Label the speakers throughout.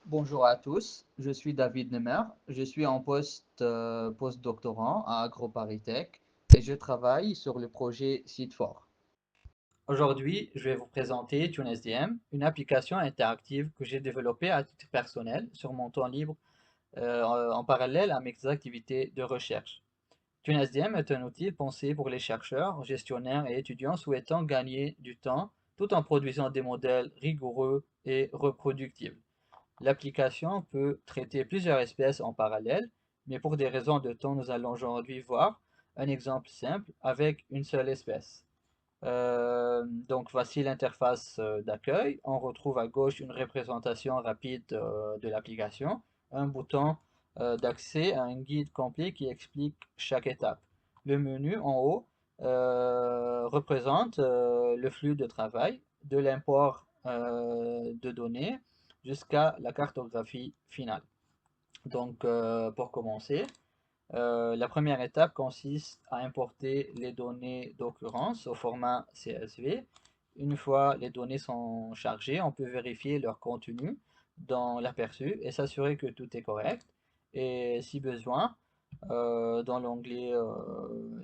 Speaker 1: Bonjour à tous, je suis David Nemer, je suis en postdoctorant à AgroParisTech et je travaille sur le projet Seed4. Aujourd'hui, je vais vous présenter TuneSDM, une application interactive que j'ai développée à titre personnel sur mon temps libre en parallèle à mes activités de recherche. TuneSDM est un outil pensé pour les chercheurs, gestionnaires et étudiants souhaitant gagner du temps tout en produisant des modèles rigoureux et reproductibles. L'application peut traiter plusieurs espèces en parallèle, mais pour des raisons de temps, nous allons aujourd'hui voir un exemple simple avec une seule espèce. Donc voici l'interface d'accueil. On retrouve à gauche une représentation rapide de l'application, un bouton d'accès à un guide complet qui explique chaque étape. Le menu en haut représente le flux de travail, de l'import de données jusqu'à la cartographie finale. Donc pour commencer, la première étape consiste à importer les données d'occurrence au format CSV. Une fois les données sont chargées, on peut vérifier leur contenu dans l'aperçu et s'assurer que tout est correct. Et si besoin, dans l'onglet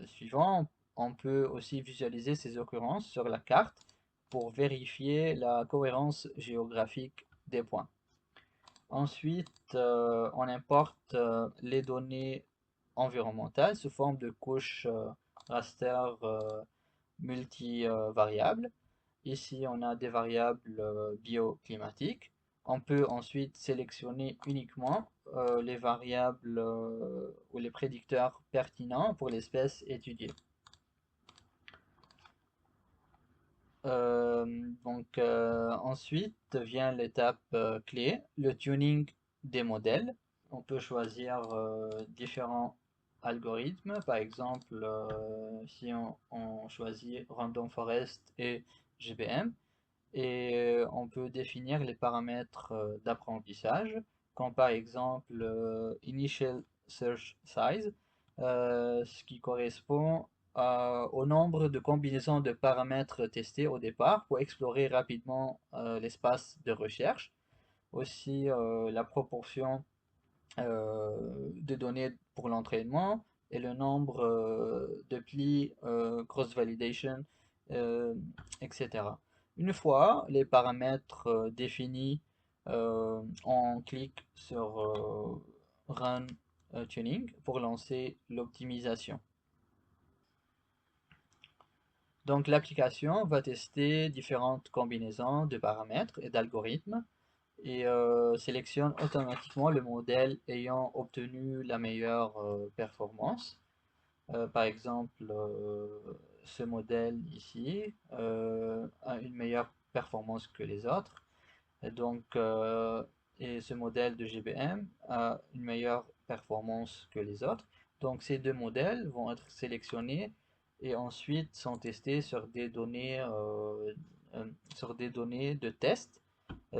Speaker 1: suivant, on peut aussi visualiser ces occurrences sur la carte pour vérifier la cohérence géographique des points. Ensuite, on importe les données environnementales sous forme de couches raster multivariables. Ici, on a des variables bioclimatiques. On peut ensuite sélectionner uniquement les variables ou les prédicteurs pertinents pour l'espèce étudiée. Ensuite vient l'étape clé, le tuning des modèles. On peut choisir différents algorithmes. Par exemple, si on choisit Random Forest et GBM, et on peut définir les paramètres d'apprentissage, comme par exemple Initial Search Size, ce qui correspond au nombre de combinaisons de paramètres testés au départ pour explorer rapidement l'espace de recherche. Aussi la proportion de données pour l'entraînement et le nombre de plis cross-validation, euh, etc. Une fois les paramètres définis, on clique sur Run Tuning pour lancer l'optimisation. Donc l'application va tester différentes combinaisons de paramètres et d'algorithmes et sélectionne automatiquement le modèle ayant obtenu la meilleure performance. Par exemple, ce modèle ici a une meilleure performance que les autres. Et donc, et ce modèle de GBM a une meilleure performance que les autres. Donc, ces deux modèles vont être sélectionnés et ensuite sont testés sur des données de test,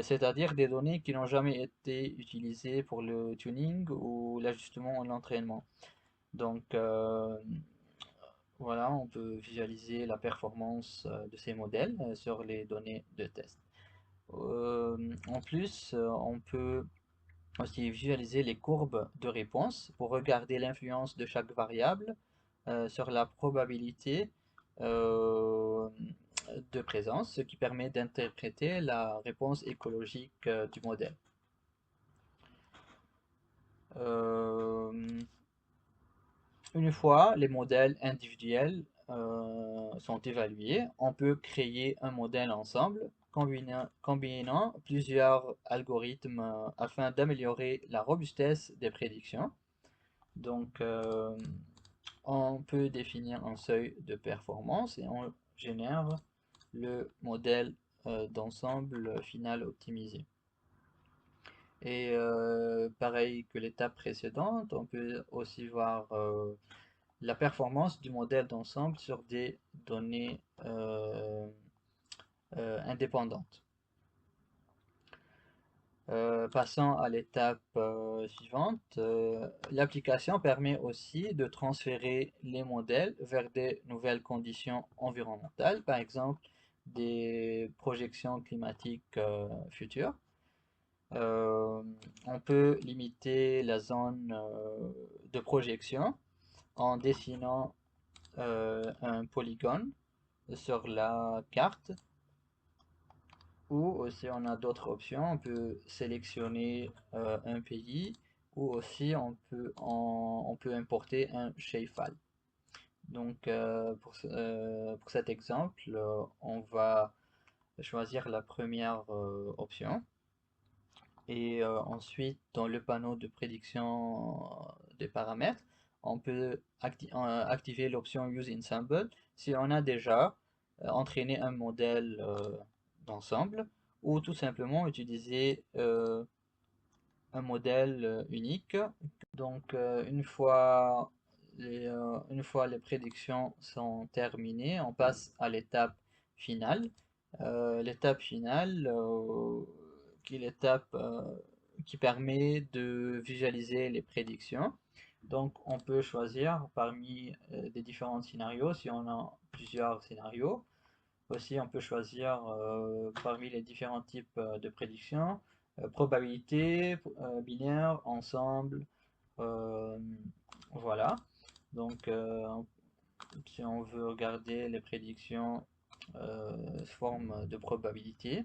Speaker 1: c'est-à-dire des données qui n'ont jamais été utilisées pour le tuning ou l'ajustement ou l'entraînement. Donc, voilà, on peut visualiser la performance de ces modèles sur les données de test. En plus, on peut aussi visualiser les courbes de réponse pour regarder l'influence de chaque variable sur la probabilité euh, de présence, ce qui permet d'interpréter la réponse écologique du modèle. Euh, une fois les modèles individuels sont évalués, on peut créer un modèle ensemble, combinant plusieurs algorithmes afin d'améliorer la robustesse des prédictions. Donc, on peut définir un seuil de performance et on génère le modèle d'ensemble final optimisé. Et pareil que l'étape précédente, on peut aussi voir la performance du modèle d'ensemble sur des données indépendantes. Passons à l'étape suivante. L'application permet aussi de transférer les modèles vers des nouvelles conditions environnementales, par exemple des projections climatiques futures. on peut limiter la zone de projection en dessinant un polygone sur la carte. Ou aussi on a d'autres options, on peut sélectionner un pays ou aussi on peut importer un shapefile. Donc pour cet exemple, on va choisir la première option et ensuite dans le panneau de prédiction des paramètres, on peut activer l'option Use Ensemble si on a déjà entraîné un modèle d'ensemble ou tout simplement utiliser un modèle unique. Donc une fois les prédictions sont terminées, on passe à l'étape finale. L'étape finale, qui est l'étape qui permet de visualiser les prédictions. Donc on peut choisir parmi des différents scénarios, si on a plusieurs scénarios. Aussi, on peut choisir parmi les différents types de prédictions, probabilité, binaire, ensemble, euh, voilà. Donc, si on veut regarder les prédictions sous forme de probabilité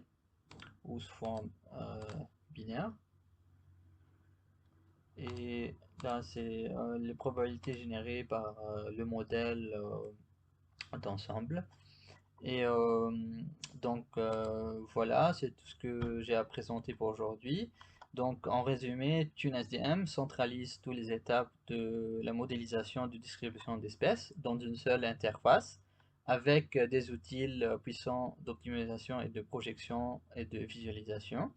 Speaker 1: ou sous forme binaire, et là, c'est les probabilités générées par le modèle d'ensemble. Et voilà, c'est tout ce que j'ai à présenter pour aujourd'hui. Donc en résumé, TuneSDM centralise toutes les étapes de la modélisation de distribution d'espèces dans une seule interface avec des outils puissants d'optimisation et de projection et de visualisation.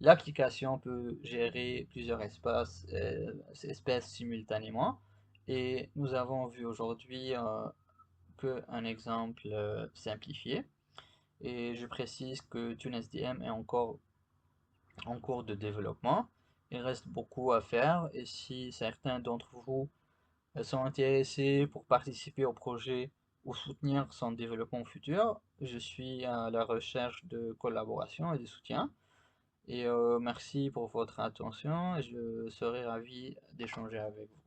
Speaker 1: L'application peut gérer plusieurs espèces simultanément et nous avons vu aujourd'hui un exemple simplifié. Et je précise que TuneSDM est encore en cours de développement. Il reste beaucoup à faire et si certains d'entre vous sont intéressés pour participer au projet ou soutenir son développement futur, je suis à la recherche de collaboration et de soutien. Et merci pour votre attention et je serai ravi d'échanger avec vous.